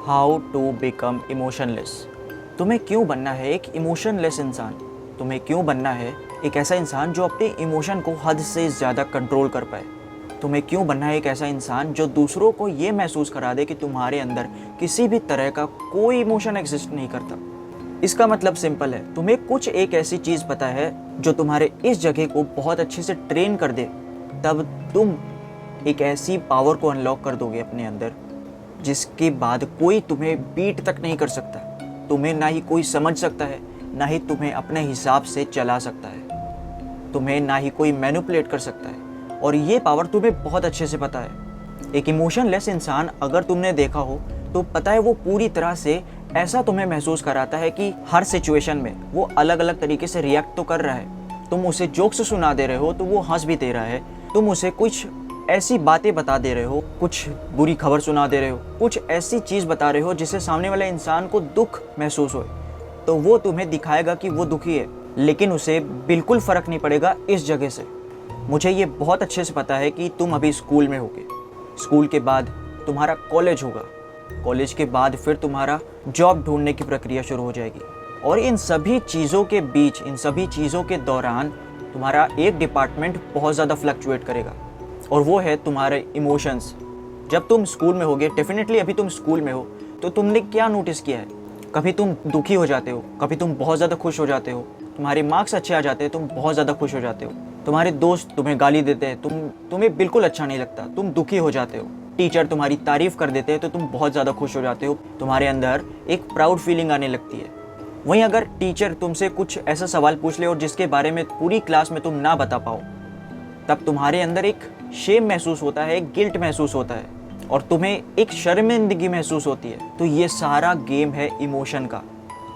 How to become emotionless. तुम्हें क्यों बनना है एक इमोशनलेस इंसान? तुम्हें क्यों बनना है एक ऐसा इंसान जो अपने इमोशन को हद से ज़्यादा कंट्रोल कर पाए? तुम्हें क्यों बनना है एक ऐसा इंसान जो दूसरों को ये महसूस करा दे कि तुम्हारे अंदर किसी भी तरह का कोई इमोशन एग्जिस्ट नहीं करता? इसका मतलब सिंपल है, तुम्हें कुछ एक ऐसी चीज़ पता है जो तुम्हारे इस जगह को बहुत अच्छे से ट्रेन कर दे, तब तुम एक ऐसी पावर को अनलॉक कर दोगे अपने अंदर जिसके बाद कोई तुम्हें बीट तक नहीं कर सकता। तुम्हें ना ही कोई समझ सकता है, ना ही तुम्हें अपने हिसाब से चला सकता है, तुम्हें ना ही कोई मैनिपुलेट कर सकता है। और ये पावर तुम्हें बहुत अच्छे से पता है। एक इमोशनलेस इंसान अगर तुमने देखा हो तो पता है वो पूरी तरह से ऐसा तुम्हें महसूस कराता है कि हर सिचुएशन में वो अलग अलग तरीके से रिएक्ट तो कर रहा है। तुम उसे जोक्स सुना दे रहे हो तो वो हंस भी दे रहा है। तुम उसे कुछ ऐसी बातें बता दे रहे हो, कुछ बुरी खबर सुना दे रहे हो, कुछ ऐसी चीज़ बता रहे हो जिससे सामने वाले इंसान को दुख महसूस हो, तो वो तुम्हें दिखाएगा कि वो दुखी है, लेकिन उसे बिल्कुल फ़र्क नहीं पड़ेगा इस जगह से। मुझे ये बहुत अच्छे से पता है कि तुम अभी स्कूल में होगे, स्कूल के बाद तुम्हारा कॉलेज होगा, कॉलेज के बाद फिर तुम्हारा जॉब ढूंढने की प्रक्रिया शुरू हो जाएगी। और इन सभी चीज़ों के बीच, इन सभी चीज़ों के दौरान तुम्हारा एक डिपार्टमेंट बहुत ज़्यादा फ्लक्चुएट करेगा, और वो है तुम्हारे इमोशंस। जब तुम स्कूल में होगे, डेफिनेटली अभी तुम स्कूल में हो, तो तुमने क्या नोटिस किया है? कभी तुम दुखी हो जाते हो, कभी तुम बहुत ज़्यादा खुश हो जाते हो, तुम्हारे मार्क्स अच्छे आ जाते हैं, तुम बहुत ज़्यादा खुश हो जाते हो, तुम्हारे दोस्त तुम्हें गाली देते हैं, तुम्हें बिल्कुल अच्छा नहीं लगता, तुम दुखी हो जाते हो, टीचर तुम्हारी तारीफ़ कर देते हैं तो तुम बहुत ज़्यादा खुश हो जाते हो, तुम्हारे अंदर एक प्राउड फीलिंग आने लगती है। वहीं अगर टीचर तुमसे कुछ ऐसा सवाल पूछ ले और जिसके बारे में पूरी क्लास में तुम ना बता पाओ, तब तुम्हारे अंदर एक शेम महसूस होता है, एक गिल्ट महसूस होता है, और तुम्हें एक शर्मिंदगी महसूस होती है। तो ये सारा गेम है इमोशन का,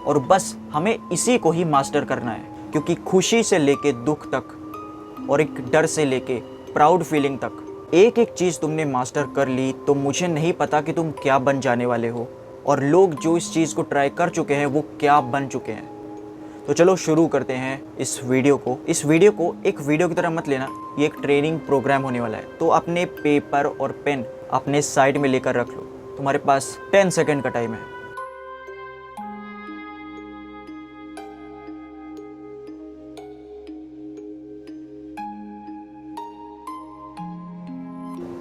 और बस हमें इसी को ही मास्टर करना है, क्योंकि खुशी से लेके दुख तक और एक डर से लेके प्राउड फीलिंग तक एक एक चीज़ तुमने मास्टर कर ली तो मुझे नहीं पता कि तुम क्या बन जाने वाले हो, और लोग जो इस चीज़ को ट्राई कर चुके हैं वो क्या बन चुके हैं। तो चलो शुरू करते हैं इस वीडियो को एक वीडियो की तरह मत लेना, ये एक ट्रेनिंग प्रोग्राम होने वाला है। तो अपने पेपर और पेन अपने साइड में लेकर रख लो, तुम्हारे पास 10 सेकंड का टाइम है।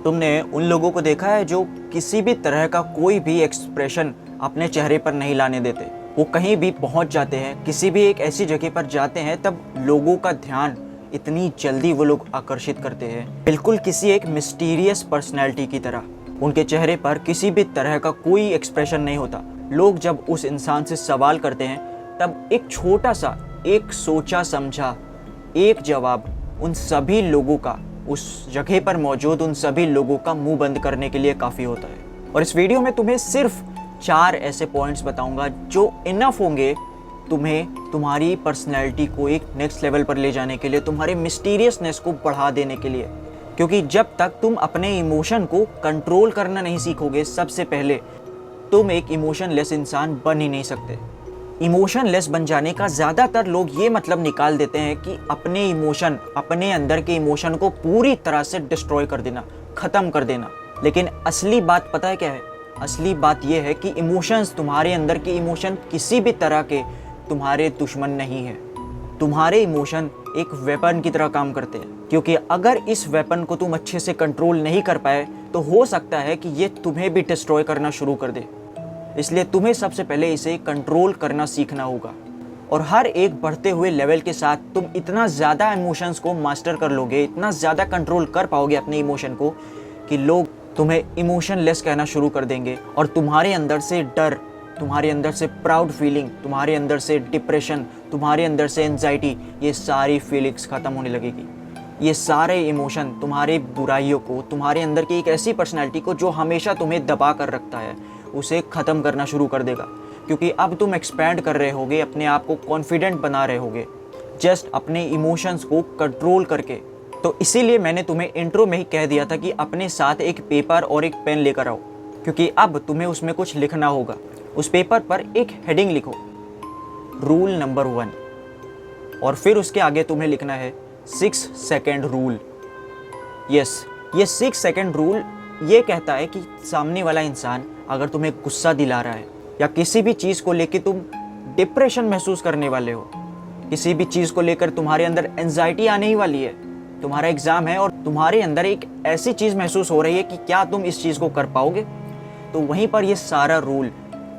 तुमने उन लोगों को देखा है जो किसी भी तरह का कोई भी एक्सप्रेशन अपने चेहरे पर नहीं लाने देते? वो कहीं भी पहुंच जाते हैं, किसी भी एक ऐसी जगह पर जाते हैं, तब लोगों का ध्यान इतनी जल्दी वो लोग आकर्षित करते हैं, बिल्कुल किसी एक मिस्टीरियस पर्सनैलिटी की तरह। उनके चेहरे पर किसी भी तरह का कोई एक्सप्रेशन नहीं होता। लोग जब उस इंसान से सवाल करते हैं तब एक छोटा सा, एक सोचा समझा एक जवाब उन सभी लोगों का, उस जगह पर मौजूद उन सभी लोगों का मुंह बंद करने के लिए काफ़ी होता है। और इस वीडियो में तुम्हें सिर्फ 4 ऐसे पॉइंट्स बताऊंगा जो इनफ होंगे तुम्हें तुम्हारी पर्सनैलिटी को एक नेक्स्ट लेवल पर ले जाने के लिए, तुम्हारे मिस्टीरियसनेस को बढ़ा देने के लिए। क्योंकि जब तक तुम अपने इमोशन को कंट्रोल करना नहीं सीखोगे, सबसे पहले तुम एक इमोशनलेस इंसान बन ही नहीं सकते। इमोशनलेस बन जाने का ज़्यादातर लोग ये मतलब निकाल देते हैं कि अपने इमोशन, अपने अंदर के इमोशन को पूरी तरह से डिस्ट्रॉय कर देना, ख़त्म कर देना। लेकिन असली बात पता है क्या है? असली बात यह है कि इमोशंस, तुम्हारे अंदर के इमोशन किसी भी तरह के तुम्हारे दुश्मन नहीं है। तुम्हारे इमोशन एक वेपन की तरह काम करते हैं, क्योंकि अगर इस वेपन को तुम अच्छे से कंट्रोल नहीं कर पाए तो हो सकता है कि ये तुम्हें भी डिस्ट्रॉय करना शुरू कर दे। इसलिए तुम्हें सबसे पहले इसे कंट्रोल करना सीखना होगा। और हर एक बढ़ते हुए लेवल के साथ तुम इतना ज़्यादा इमोशंस को मास्टर कर लोगे, इतना ज़्यादा कंट्रोल कर पाओगे अपने इमोशन को, कि लोग तुम्हें इमोशनलेस कहना शुरू कर देंगे, और तुम्हारे अंदर से डर, तुम्हारे अंदर से प्राउड फीलिंग, तुम्हारे अंदर से डिप्रेशन, तुम्हारे अंदर से एंजाइटी, ये सारी फीलिंग्स ख़त्म होने लगेगी। ये सारे इमोशन तुम्हारे बुराइयों को, तुम्हारे अंदर की एक ऐसी पर्सनैलिटी को जो हमेशा तुम्हें दबा कर रखता है, उसे ख़त्म करना शुरू कर देगा। क्योंकि अब तुम एक्सपैंड कर रहे होगे, अपने आप को कॉन्फिडेंट बना रहे होगे, जस्ट अपने इमोशंस को कंट्रोल करके। तो इसीलिए मैंने तुम्हें इंट्रो में ही कह दिया था कि अपने साथ एक पेपर और एक पेन लेकर आओ, क्योंकि अब तुम्हें उसमें कुछ लिखना होगा। उस पेपर पर एक हेडिंग लिखो, रूल नंबर 1, और फिर उसके आगे तुम्हें लिखना है 6 सेकेंड रूल। यस, ये 6 सेकेंड रूल ये कहता है कि सामने वाला इंसान अगर तुम्हें गुस्सा दिला रहा है या किसी भी चीज़ को लेकर तुम डिप्रेशन महसूस करने वाले हो, किसी भी चीज़ को लेकर तुम्हारे अंदर एंजाइटी आने ही वाली है, तुम्हारा एग्ज़ाम है और तुम्हारे अंदर एक ऐसी चीज़ महसूस हो रही है कि क्या तुम इस चीज़ को कर पाओगे, तो वहीं पर ये सारा रूल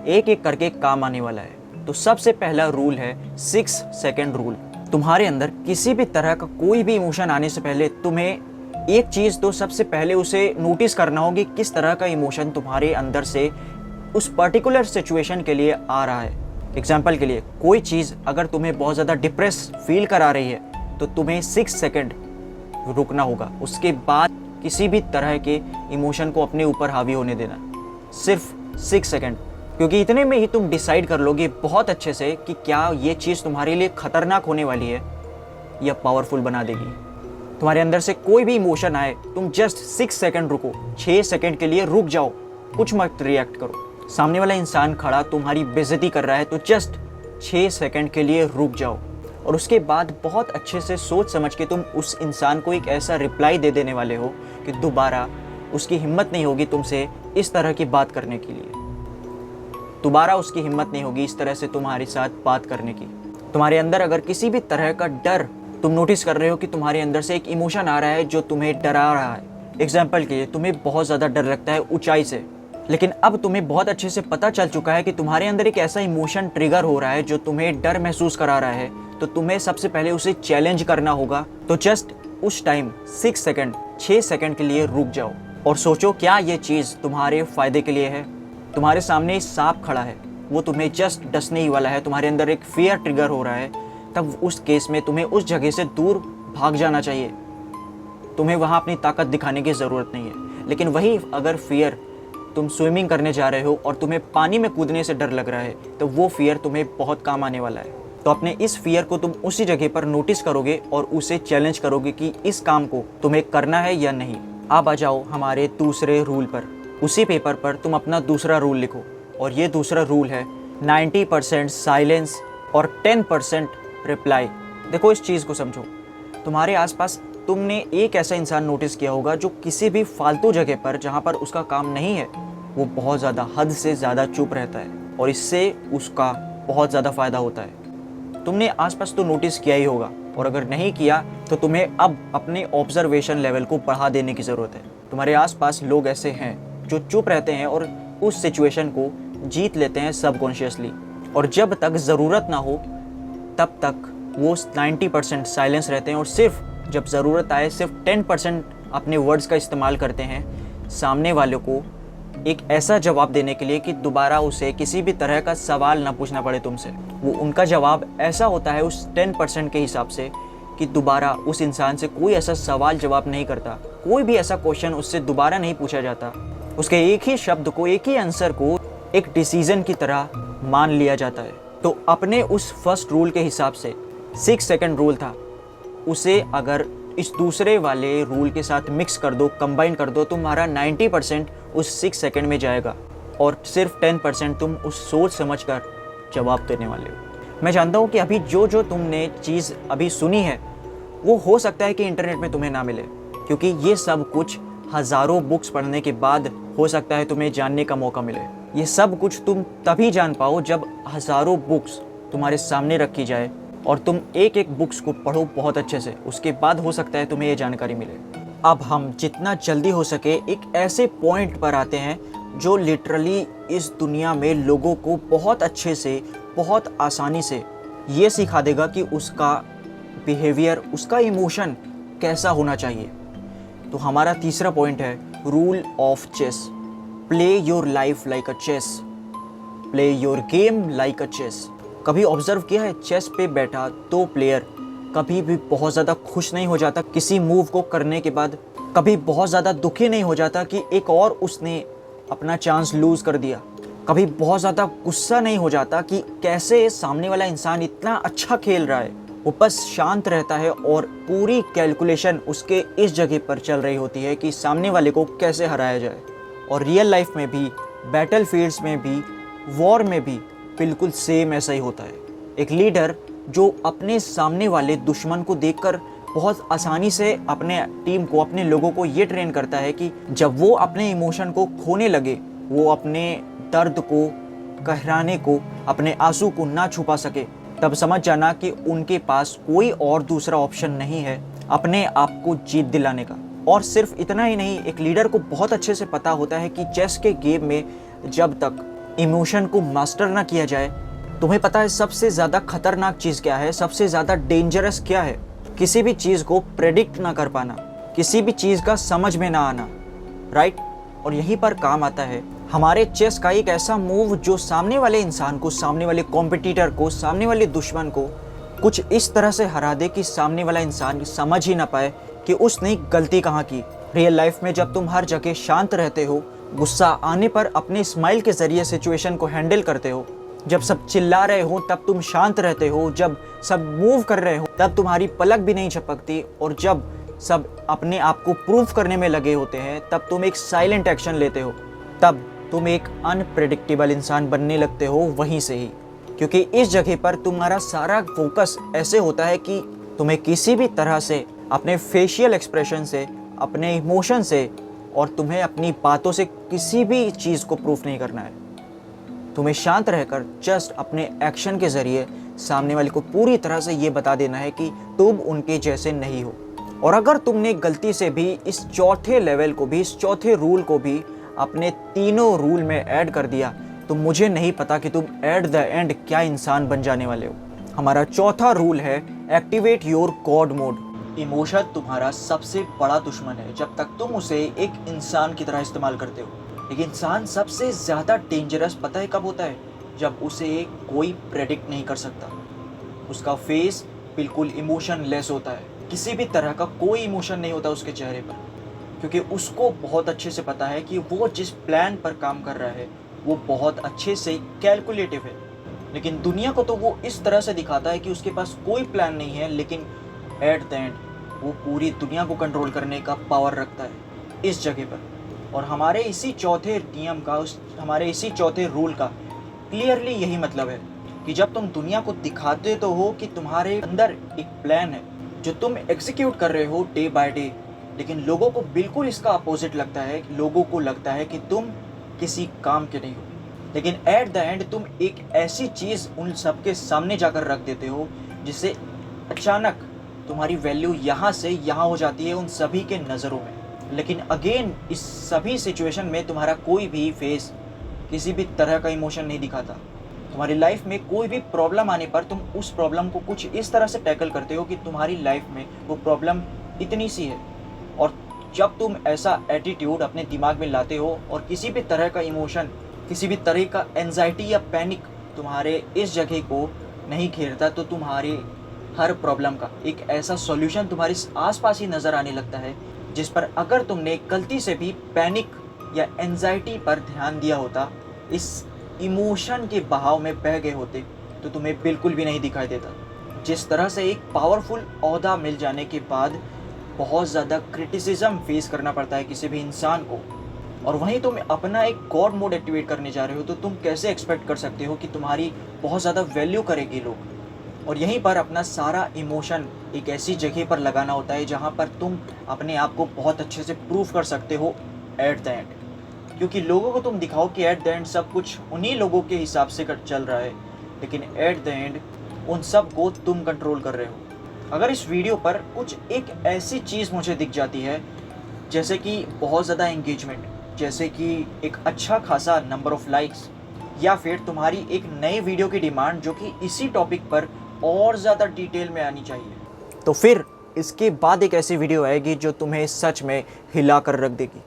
एक एक करके काम आने वाला है। तो सबसे पहला रूल है 6 सेकंड रूल। तुम्हारे अंदर किसी भी तरह का कोई भी इमोशन आने से पहले तुम्हें एक चीज़ तो सबसे पहले उसे नोटिस करना होगी, किस तरह का इमोशन तुम्हारे अंदर से उस पर्टिकुलर सिचुएशन के लिए आ रहा है। एग्जाम्पल के लिए कोई चीज़ अगर तुम्हें बहुत ज़्यादा डिप्रेस फील करा रही है तो तुम्हें 6 सेकंड रुकना होगा, उसके बाद किसी भी तरह के इमोशन को अपने ऊपर हावी होने देना, सिर्फ 6 सेकंड, क्योंकि इतने में ही तुम डिसाइड कर लोगे बहुत अच्छे से कि क्या ये चीज़ तुम्हारे लिए खतरनाक होने वाली है या पावरफुल बना देगी। तुम्हारे अंदर से कोई भी इमोशन आए, तुम जस्ट 6 सेकंड रुको, 6 सेकंड के लिए रुक जाओ, कुछ मत रिएक्ट करो। सामने वाला इंसान खड़ा तुम्हारी बेइज्जती कर रहा है तो जस्ट 6 सेकंड के लिए रुक जाओ और उसके बाद बहुत अच्छे से सोच समझ के तुम उस इंसान को एक ऐसा रिप्लाई दे देने वाले हो कि दोबारा उसकी हिम्मत नहीं होगी तुमसे इस तरह की बात करने के लिए, दोबारा उसकी हिम्मत नहीं होगी इस तरह से तुम्हारे साथ बात करने की। तुम्हारे अंदर अगर किसी भी तरह का डर तुम नोटिस कर रहे हो कि तुम्हारे अंदर से एक इमोशन आ रहा है जो तुम्हें डरा रहा है, एग्जाम्पल के लिए तुम्हें बहुत ज़्यादा डर लगता है ऊंचाई से, लेकिन अब तुम्हें बहुत अच्छे से पता चल चुका है कि तुम्हारे अंदर एक ऐसा इमोशन ट्रिगर हो रहा है जो तुम्हें डर महसूस करा रहा है, तो तुम्हें सबसे पहले उसे चैलेंज करना होगा। तो जस्ट उस टाइम 6 सेकंड 6 सेकंड के लिए रुक जाओ और सोचो क्या ये चीज़ तुम्हारे फ़ायदे के लिए है। तुम्हारे सामने सांप खड़ा है, वो तुम्हें जस्ट डसने ही वाला है, तुम्हारे अंदर एक फियर ट्रिगर हो रहा है, तब उस केस में तुम्हें उस जगह से दूर भाग जाना चाहिए, तुम्हें वहाँ अपनी ताकत दिखाने की ज़रूरत नहीं है। लेकिन वही अगर फियर तुम स्विमिंग करने जा रहे हो और तुम्हें पानी में कूदने से डर लग रहा है, तो वो फियर तुम्हें बहुत काम आने वाला है। तो अपने इस फियर को तुम उसी जगह पर नोटिस करोगे और उसे चैलेंज करोगे कि इस काम को तुम्हें करना है या नहीं। अब आ जाओ हमारे दूसरे रूल पर। उसी पेपर पर तुम अपना दूसरा रूल लिखो और ये दूसरा रूल है 90% साइलेंस और 10% रिप्लाई। देखो इस चीज़ को समझो, तुम्हारे आसपास तुमने एक ऐसा इंसान नोटिस किया होगा जो किसी भी फालतू जगह पर जहाँ पर उसका काम नहीं है वो बहुत ज़्यादा हद से ज़्यादा चुप रहता है और इससे उसका बहुत ज़्यादा फ़ायदा होता है। तुमने आसपास तो नोटिस किया ही होगा, और अगर नहीं किया तो तुम्हें अब अपने ऑब्जर्वेशन लेवल को बढ़ा देने की ज़रूरत है। तुम्हारे आसपास लोग ऐसे हैं जो चुप रहते हैं और उस सिचुएशन को जीत लेते हैं सबकॉन्शियसली, और जब तक ज़रूरत ना हो तब तक वो 90% साइलेंस रहते हैं और सिर्फ जब ज़रूरत आए सिर्फ 10% अपने वर्ड्स का इस्तेमाल करते हैं सामने वाले को एक ऐसा जवाब देने के लिए कि दोबारा उसे किसी भी तरह का सवाल ना पूछना पड़े तुमसे। वो उनका जवाब ऐसा होता है उस 10% के हिसाब से कि दोबारा उस इंसान से कोई ऐसा सवाल जवाब नहीं करता, कोई भी ऐसा क्वेश्चन उससे दोबारा नहीं पूछा जाता, उसके एक ही शब्द को, एक ही आंसर को एक डिसीजन की तरह मान लिया जाता है। तो अपने उस फर्स्ट रूल के हिसाब से 6 सेकंड रूल था, उसे अगर इस दूसरे वाले रूल के साथ मिक्स कर दो, कंबाइन कर दो, तुम्हारा 90% उस 6 सेकंड में जाएगा और सिर्फ 10% तुम उस सोच समझ कर जवाब देने वाले हो। मैं जानता हूँ कि अभी जो तुमने चीज़ अभी सुनी है वो हो सकता है कि इंटरनेट में तुम्हें ना मिले, क्योंकि ये सब कुछ हज़ारों बुक्स पढ़ने के बाद हो सकता है तुम्हें जानने का मौका मिले। ये सब कुछ तुम तभी जान पाओ जब हज़ारों बुक्स तुम्हारे सामने रखी जाए और तुम एक एक बुक्स को पढ़ो बहुत अच्छे से, उसके बाद हो सकता है तुम्हें ये जानकारी मिले। अब हम जितना जल्दी हो सके एक ऐसे पॉइंट पर आते हैं जो लिटरली इस दुनिया में लोगों को बहुत अच्छे से, बहुत आसानी से ये सिखा देगा कि उसका बिहेवियर, उसका इमोशन कैसा होना चाहिए। तो हमारा तीसरा पॉइंट है rule of chess. Play your life like a chess, play your game like a chess. कभी ऑब्जर्व किया है चेस पे बैठा तो प्लेयर कभी भी बहुत ज़्यादा खुश नहीं हो जाता किसी मूव को करने के बाद, कभी बहुत ज़्यादा दुखी नहीं हो जाता कि एक और उसने अपना चांस लूज़ कर दिया, कभी बहुत ज़्यादा गुस्सा नहीं हो जाता कि कैसे सामने वाला इंसान इतना अच्छा खेल रहा है। वो बस शांत रहता है और पूरी कैलकुलेशन उसके इस जगह पर चल रही होती है कि सामने वाले को कैसे हराया जाए। और रियल लाइफ में भी, बैटल फील्ड्स में भी, वॉर में भी बिल्कुल सेम ऐसा ही होता है। एक लीडर जो अपने सामने वाले दुश्मन को देखकर बहुत आसानी से अपने टीम को, अपने लोगों को ये ट्रेन करता है कि जब वो अपने इमोशन को खोने लगे, वो अपने दर्द को, कहराने को, अपने आंसू को ना छुपा सके, तब समझ जाना कि उनके पास कोई और दूसरा ऑप्शन नहीं है अपने आप को जीत दिलाने का। और सिर्फ इतना ही नहीं, एक लीडर को बहुत अच्छे से पता होता है कि चेस के गेम में जब तक इमोशन को मास्टर ना किया जाए, तुम्हें पता है सबसे ज़्यादा खतरनाक चीज़ क्या है, सबसे ज़्यादा डेंजरस क्या है? किसी भी चीज़ को प्रेडिक्ट ना कर पाना, किसी भी चीज़ का समझ में ना आना, राइट? और यहीं पर काम आता है हमारे चेस का एक ऐसा मूव जो सामने वाले इंसान को, सामने वाले कॉम्पिटिटर को, सामने वाले दुश्मन को कुछ इस तरह से हरा दे कि सामने वाला इंसान समझ ही ना पाए कि उसने गलती कहाँ की। रियल लाइफ में जब तुम हर जगह शांत रहते हो, गुस्सा आने पर अपने स्माइल के ज़रिए सिचुएशन को हैंडल करते हो, जब सब चिल्ला रहे हो तब तुम शांत रहते हो, जब सब मूव कर रहे हो तब तुम्हारी पलक भी नहीं झपकती, और जब सब अपने आप को प्रूव करने में लगे होते हैं तब तुम एक साइलेंट एक्शन लेते हो, तब तुम एक अनप्रेडिक्टेबल इंसान बनने लगते हो वहीं से ही। क्योंकि इस जगह पर तुम्हारा सारा फोकस ऐसे होता है कि तुम्हें किसी भी तरह से अपने फेशियल एक्सप्रेशन से, अपने इमोशन से, और तुम्हें अपनी बातों से किसी भी चीज़ को प्रूफ नहीं करना है। तुम्हें शांत रहकर जस्ट अपने एक्शन के ज़रिए सामने वाले को पूरी तरह से ये बता देना है कि तुम उनके जैसे नहीं हो। और अगर तुमने गलती से भी इस चौथे लेवल को भी, इस चौथे रूल को भी अपने तीनों रूल में ऐड कर दिया, तो मुझे नहीं पता कि तुम एट द एंड क्या इंसान बन जाने वाले हो। हमारा चौथा रूल है activate your God mode. Emotion तुम्हारा सबसे बड़ा दुश्मन है जब तक तुम उसे एक इंसान की तरह इस्तेमाल करते हो। एक इंसान सबसे ज़्यादा डेंजरस पता है कब होता है? जब उसे कोई प्रेडिक्ट नहीं कर सकता। उसका फेस बिल्कुल इमोशनलेस होता है, किसी भी तरह का कोई इमोशन नहीं होता उसके चेहरे पर, क्योंकि उसको बहुत अच्छे से पता है कि वो जिस प्लान पर काम कर रहा है वो बहुत अच्छे से कैलकुलेटिव है। लेकिन दुनिया को तो वो इस तरह से दिखाता है कि उसके पास कोई प्लान नहीं है, लेकिन एट द एंड वो पूरी दुनिया को कंट्रोल करने का पावर रखता है इस जगह पर। और हमारे इसी चौथे नियम का, हमारे इसी चौथे रूल का क्लियरली यही मतलब है कि जब तुम दुनिया को दिखाते तो हो कि तुम्हारे अंदर एक प्लान है जो तुम एग्जीक्यूट कर रहे हो डे बाय डे, लेकिन लोगों को बिल्कुल इसका अपोजिट लगता है। लोगों को लगता है कि तुम किसी काम के नहीं हो, लेकिन एट द एंड तुम एक ऐसी चीज़ उन सबके सामने जाकर रख देते हो जिससे अचानक तुम्हारी वैल्यू यहाँ से यहाँ हो जाती है उन सभी के नज़रों में। लेकिन अगेन इस सभी सिचुएशन में तुम्हारा कोई भी फेस किसी भी तरह का इमोशन नहीं दिखाता। तुम्हारी लाइफ में कोई भी प्रॉब्लम आने पर तुम उस प्रॉब्लम को कुछ इस तरह से टैकल करते हो कि तुम्हारी लाइफ में वो प्रॉब्लम इतनी सी है। और जब तुम ऐसा एटीट्यूड अपने दिमाग में लाते हो और किसी भी तरह का इमोशन, किसी भी तरह का एंजाइटी या पैनिक तुम्हारे इस जगह को नहीं घेरता, तो तुम्हारे हर प्रॉब्लम का एक ऐसा सॉल्यूशन तुम्हारे आसपास ही नज़र आने लगता है, जिस पर अगर तुमने गलती से भी पैनिक या एंजाइटी पर ध्यान दिया होता, इस इमोशन के बहाव में बह गए होते, तो तुम्हें बिल्कुल भी नहीं दिखाई देता। जिस तरह से एक पावरफुल ओहदा मिल जाने के बाद बहुत ज़्यादा क्रिटिसिज्म फेस करना पड़ता है किसी भी इंसान को, और वहीं तुम अपना एक गॉड मोड एक्टिवेट करने जा रहे हो, तो तुम कैसे एक्सपेक्ट कर सकते हो कि तुम्हारी बहुत ज़्यादा वैल्यू करेंगे लोग। और यहीं पर अपना सारा इमोशन एक ऐसी जगह पर लगाना होता है जहाँ पर तुम अपने आप को बहुत अच्छे से प्रूव कर सकते हो एट द एंड, क्योंकि लोगों को तुम दिखाओ कि एट द एंड सब कुछ उन्हीं लोगों के हिसाब से चल रहा है, लेकिन एट द एंड उन सब को तुम कंट्रोल कर रहे हो। अगर इस वीडियो पर कुछ एक ऐसी चीज़ मुझे दिख जाती है, जैसे कि बहुत ज़्यादा एंगेजमेंट, जैसे कि एक अच्छा खासा नंबर ऑफ लाइक्स, या फिर तुम्हारी एक नई वीडियो की डिमांड जो कि इसी टॉपिक पर और ज़्यादा डिटेल में आनी चाहिए, तो फिर इसके बाद एक ऐसी वीडियो आएगी जो तुम्हें सच में हिला कर रख देगी।